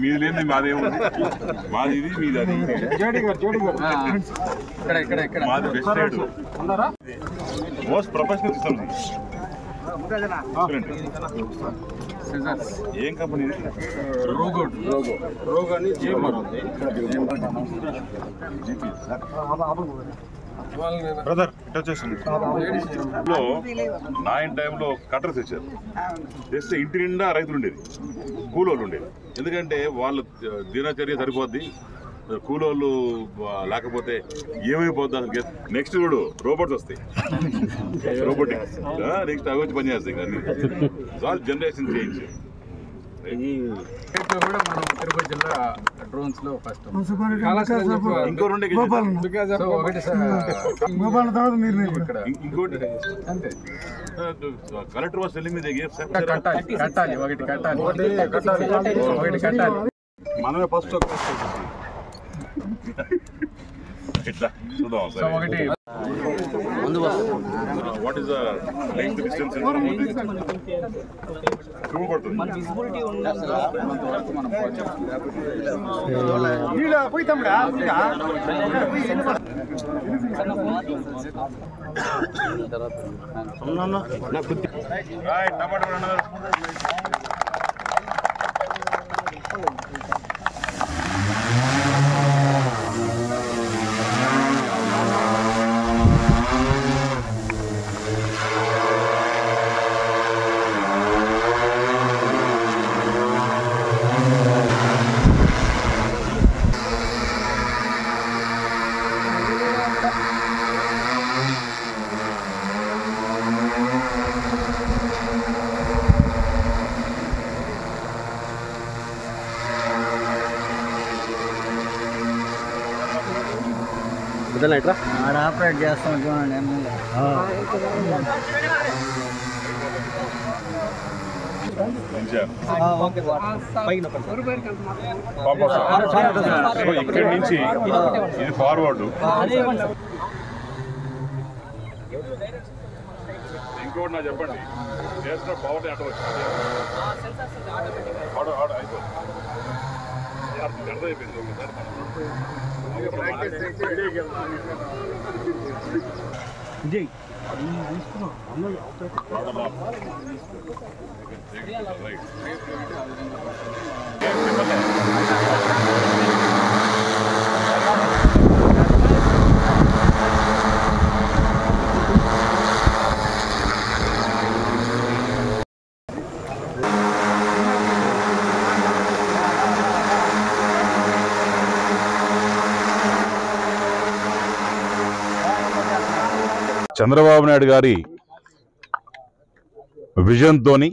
మీది లేని మాదేముంది, మాది ఇది మీది అది. మాది బెస్ట్ మోస్ట్ ప్రొఫెషనల్ సిస్టమ్. ఏం కంపెనీ? రోగో అని బ్రదర్ లో 9 టైంలో కట్టర్స్ ఇచ్చారు. తెస్తే ఇంటి నిండా రైతులు ఉండేది, కూలోళ్ళు ఉండేది. ఎందుకంటే వాళ్ళు దినచర్య సరిపోద్ది, కూలోళ్ళు లేకపోతే ఏమైపోద్ది అసలు. నెక్స్ట్ చూడు రోబోట్స్ వస్తాయి, రోబోటిక్స్ నెక్స్ట్ అవి వచ్చి పని చేస్తాయి. అన్ని జనరేషన్ చేంజ్. కూడా మనం తిరుపతి జిల్లా డ్రోన్స్ లో ఫస్ట్ ఇంకో రెండు ఇంకోటి అంతే. కలెక్టర్ వాస్ టెల్లింగ్ మీ కట్టాలి ఒకటి కట్టాలి మనమే ఫస్ట్ ఇట్లా చూద్దాం సార్. ఒకటి what is the length distance operate చేస్తాం చూడండి. ఇక్కడి నుంచి ఇది ఫార్వర్డ్. ఇంకోటి నాకు చెప్పండి, చేసిన పవర్ అట్లా వచ్చింది అర్థమైపోయింది. విజయ్ చంద్రబాబు నాయుడు గారి విజన్తోని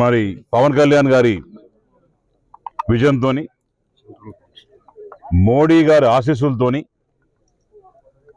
మరి పవన్ కళ్యాణ్ గారి విజన్తోని మోడీ గారి ఆశీస్సులతోని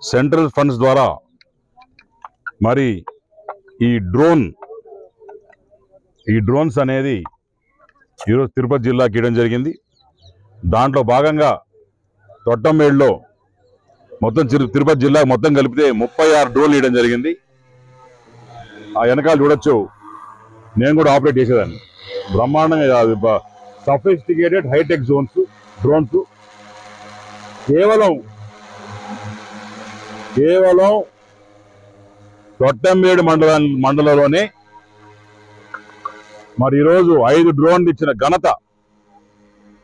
సెంట్రల్ ఫండ్స్ ద్వారా మరి ఈ డ్రోన్స్ అనేది ఈరోజు తిరుపతి జిల్లాకి ఇవ్వడం జరిగింది. దాంట్లో భాగంగా తొట్టంబేడులో మొత్తం తిరుపతి జిల్లా మొత్తం కలిపితే 36 డ్రోన్లు ఇవ్వడం జరిగింది. ఆ వెనకాల చూడొచ్చు, నేను కూడా ఆపరేట్ చేసేదాన్ని. బ్రహ్మాండంగా సఫిస్టికేటెడ్ హైటెక్ డ్రోన్స్ కేవలం తొట్టంబేడు మండలంలోనే మరి ఈరోజు 5 డ్రోన్లు ఇచ్చిన ఘనత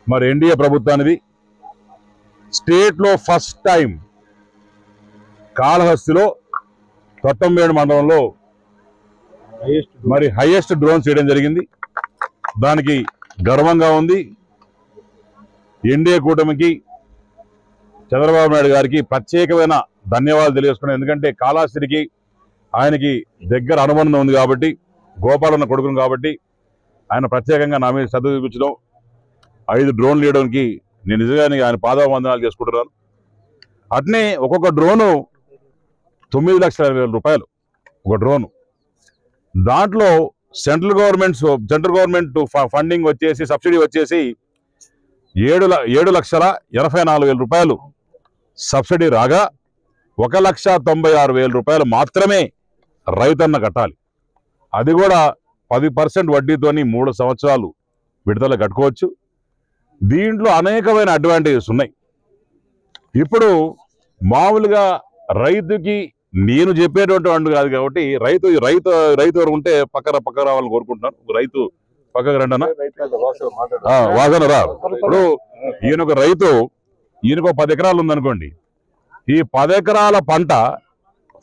మరి ఎన్డీఏ ప్రభుత్వానిది. స్టేట్లో ఫస్ట్ టైం కాళహస్తిలో తొట్టంబేడు మండలంలో మరి హైయెస్ట్ డ్రోన్స్ చేయడం జరిగింది. దానికి గర్వంగా ఉంది. ఎన్డీఏ కూటమికి చంద్రబాబు నాయుడు గారికి ప్రత్యేకమైన ధన్యవాదాలు తెలియజేసుకున్నాను. ఎందుకంటే కాళహస్తికి ఆయనకి దగ్గర అనుబంధం ఉంది కాబట్టి, గోపాలన్న కొడుకును కాబట్టి ఆయన ప్రత్యేకంగా నా మీద శ్రద్ధ చూపించడం, 5 డ్రోన్లు ఇవ్వడానికి నేను నిజంగానే ఆయన పాదావందనాలు చేసుకుంటున్నాను. అట్నే ఒక్కొక్క డ్రోను 9,60,000 రూపాయలు ఒక డ్రోను. దాంట్లో సెంట్రల్ గవర్నమెంట్ ఫండింగ్ వచ్చేసి సబ్సిడీ వచ్చేసి 7,84,000 రూపాయలు సబ్సిడీ రాగా 1,96,000 రూపాయలు మాత్రమే రైతన్న కట్టాలి. అది కూడా 10% వడ్డీతోని 3 సంవత్సరాలు విడుదల కట్టుకోవచ్చు. దీంట్లో అనేకమైన అడ్వాంటేజెస్ ఉన్నాయి. ఇప్పుడు మామూలుగా రైతుకి నేను చెప్పేటువంటి కాదు కాబట్టి రైతు ఎవరు ఉంటే పక్క రావాలని కోరుకుంటున్నాను. రైతు పక్కకు రండి వాసన రా. ఇప్పుడు ఈయనొక రైతు, ఈయనకు 10 ఎకరాలు ఉందనుకోండి. ఈ 10 ఎకరాల పంట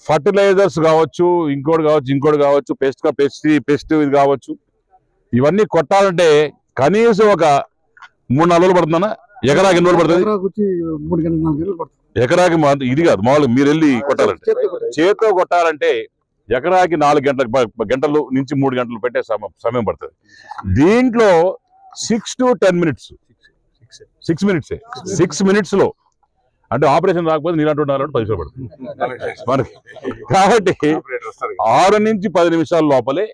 ఫర్టిలైజర్స్ కావచ్చు, ఇంకోటి కావచ్చు, పెస్ట్ ఇది కావచ్చు, ఇవన్నీ కొట్టాలంటే కనీసం ఒక 3-4 రోజులు పడుతుందన్నా. ఎకరాకి ఎన్ని రోజులు పడుతుంది? 3 గంటలు 4 గంటలు పడుతుంది ఎకరాకి. ఇది కాదు మామూలుగా మీరు వెళ్ళి కొట్టాలంటే, చేత్తో కొట్టాలంటే ఎకరాకి 4 గంటలు నుంచి 3 గంటలు పెట్టే సమయం పడుతుంది. దీంట్లో 6 to 10 minutes, 6 minutes లో అంటే ఆపరేషన్ రాకపోతే నీలాంటి 10 నిమిషాలు పడుతుంది మనకి. కాబట్టి 6 నుంచి 10 నిమిషాల లోపలే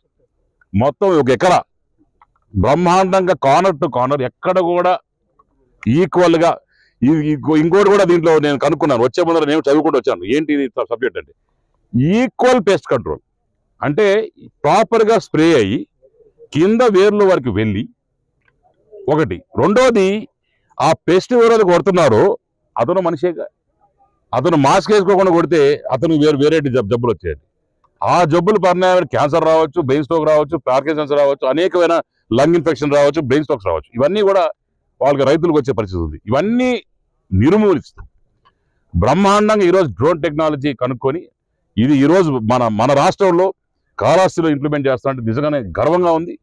మొత్తం ఒక ఎకరా బ్రహ్మాండంగా కార్నర్ టు కార్నర్ ఎక్కడ కూడా ఈక్వల్ గా. ఇంకోటి కూడా దీంట్లో నేను కనుక్కున్నాను, వచ్చే ముందర నేను చదువుకుంటూ వచ్చాను. ఏంటి ఇది సబ్జెక్ట్ అంటే ఈక్వల్ పెస్ట్ కంట్రోల్. అంటే ప్రాపర్ గా స్ప్రే అయ్యి కింద వేర్ల వరకు వెళ్ళి ఒకటి. రెండోది, ఆ పెస్ట్ ఎవరైతే కొడుతున్నారో అతను మనిషేగా. అతను మాస్క్ వేసుకోకుండా కొడితే అతను వేరే జబ్బులు వచ్చాయండి. ఆ జబ్బులు పరిణామాలు క్యాన్సర్ రావచ్చు, బ్రెయిన్ స్ట్రోక్ రావచ్చు, పార్కిన్సన్స్ రావచ్చు, అనేకమైన లంగ్ ఇన్ఫెక్షన్ రావచ్చు, బ్రెయిన్ స్ట్రోక్స్ రావచ్చు. ఇవన్నీ కూడా వాళ్ళకి రైతులకు వచ్చే పరిస్థితి ఉంది. ఇవన్నీ నిర్మూలిస్తూ బ్రహ్మాండంగా ఈరోజు డ్రోన్ టెక్నాలజీ కనుక్కొని ఇది ఈరోజు మన రాష్ట్రంలో కాళహస్తిలో ఇంప్లిమెంట్ చేస్తానంటే నిజంగానే గర్వంగా ఉంది.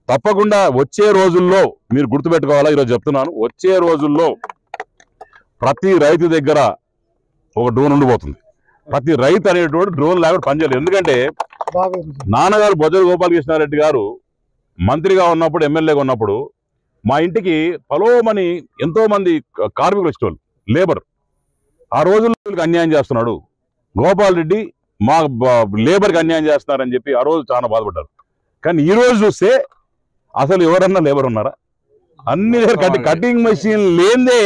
తప్పకుండా వచ్చే రోజుల్లో మీరు గుర్తుపెట్టుకోవాలా, ఈరోజు చెప్తున్నాను, వచ్చే రోజుల్లో ప్రతి రైతు దగ్గర ఒక డ్రోన్ ఉండిపోతుంది. ప్రతి రైతు అనేటువంటి డ్రోన్ లేకుండా పనిచేయలేదు. ఎందుకంటే నాన్నగారు బొజ్జల గోపాలకృష్ణారెడ్డి గారు మంత్రిగా ఉన్నప్పుడు, ఎమ్మెల్యేగా ఉన్నప్పుడు మా ఇంటికి పలోమని ఎంతో మంది కార్మికులు వచ్చేవాళ్ళు, లేబర్. ఆ రోజుల్లో అన్యాయం చేస్తున్నాడు గోపాల్ రెడ్డి, మా లేబర్కి అన్యాయం చేస్తున్నారని చెప్పి ఆ రోజు చాలా బాధపడ్డారు. కానీ ఈ రోజు చూస్తే అసలు ఎవరన్నా లేబర్ ఉన్నారా? అన్ని కటింగ్ మెషిన్ లేదే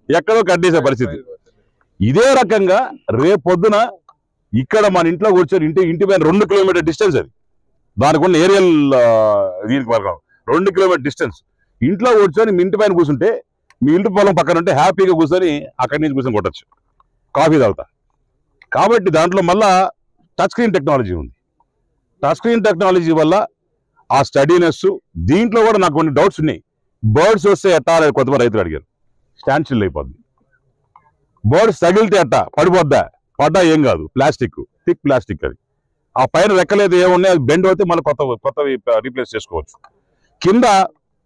ఎక్కడో కట్టేసే పరిస్థితి. ఇదే రకంగా రేపొద్దున ఇక్కడ మన ఇంట్లో కూర్చొని ఇంటి పైన 2 కిలోమీటర్ డిస్టెన్స్, అది దానికి ఉన్న ఏరియల్ దీనికి వరకు 2 కిలోమీటర్ డిస్టెన్స్, ఇంట్లో కూర్చొని మీ ఇంటి పైన కూర్చుంటే మీ ఇంటి పొలం పక్కన ఉంటే హ్యాపీగా కూర్చొని అక్కడి నుంచి కూర్చొని కొట్టచ్చు, కాఫీ తాగుతా. కాబట్టి దాంట్లో మళ్ళా టచ్ స్క్రీన్ టెక్నాలజీ ఉంది. టచ్ స్క్రీన్ టెక్నాలజీ వల్ల ఆ స్టడీనెస్, దీంట్లో కూడా నాకు కొన్ని డౌట్స్ ఉన్నాయి. బర్డ్స్ వస్తే ఎట్టా కొంతమంది రైతులు అడిగారు. స్టాండ్ స్టిల్ అయిపోద్ది. బర్డ్స్ తగిలితే ఎట్టా పడిపోద్దా? పడ్డా ఏం కాదు, ప్లాస్టిక్, థిక్ ప్లాస్టిక్. అది ఆ పైన రెక్కలేదు ఏమున్నాయి, అది బెండ్ అవుతే మళ్ళీ కొత్తవి రీప్లేస్ చేసుకోవచ్చు. కింద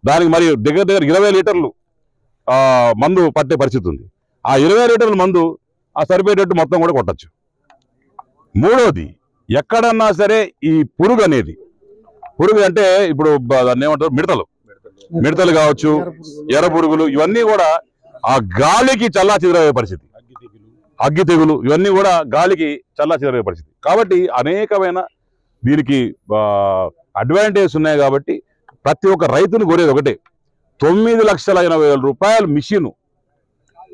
దానికి మరి దగ్గర 20 లీటర్లు మందు పట్టే పరిస్థితి ఉంది. ఆ 20 లీటర్ల మందు ఆ సరిపోయేటట్టు మొత్తం కూడా కొట్టచ్చు. మూడోది, ఎక్కడన్నా సరే ఈ పురుగు అంటే ఇప్పుడు దాన్ని ఏమంటారు, మిడతలు కావచ్చు, ఎర్ర పురుగులు, ఇవన్నీ కూడా ఆ గాలికి చల్లా చెదరయ్యే పరిస్థితి. అగ్గి తెగులు, ఇవన్నీ కూడా గాలికి చల్లా చెదరయ్యే పరిస్థితి. కాబట్టి అనేకమైన దీనికి అడ్వాంటేజెస్ ఉన్నాయి. కాబట్టి ప్రతి ఒక్క రైతును కోరేది ఒకటే, 9,80,000 రూపాయల మిషన్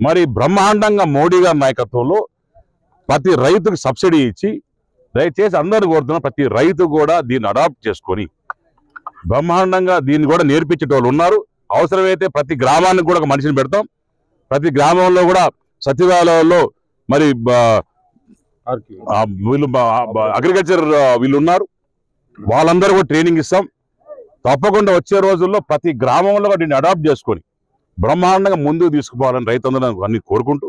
మరి బ్రహ్మాండంగా మోడీ గారి నాయకత్వంలో ప్రతి రైతుకు సబ్సిడీ ఇచ్చి, దయచేసి అందరూ కోరుతున్నా ప్రతి రైతు కూడా దీన్ని అడాప్ట్ చేసుకొని బ్రహ్మాండంగా దీన్ని కూడా నేర్పించేటోళ్ళు ఉన్నారు. అవసరమైతే ప్రతి గ్రామానికి కూడా ఒక మనిషిని పెడతాం. ప్రతి గ్రామంలో కూడా సచివాలయాల్లో మరి వీళ్ళు అగ్రికల్చర్ వీళ్ళు ఉన్నారు, వాళ్ళందరూ కూడా ట్రైనింగ్ ఇస్తాం. తప్పకుండా వచ్చే రోజుల్లో ప్రతి గ్రామంలో దీన్ని అడాప్ట్ చేసుకొని బ్రహ్మాండంగా ముందుకు తీసుకుపోవాలని రైతులందరూ అన్ని కోరుకుంటూ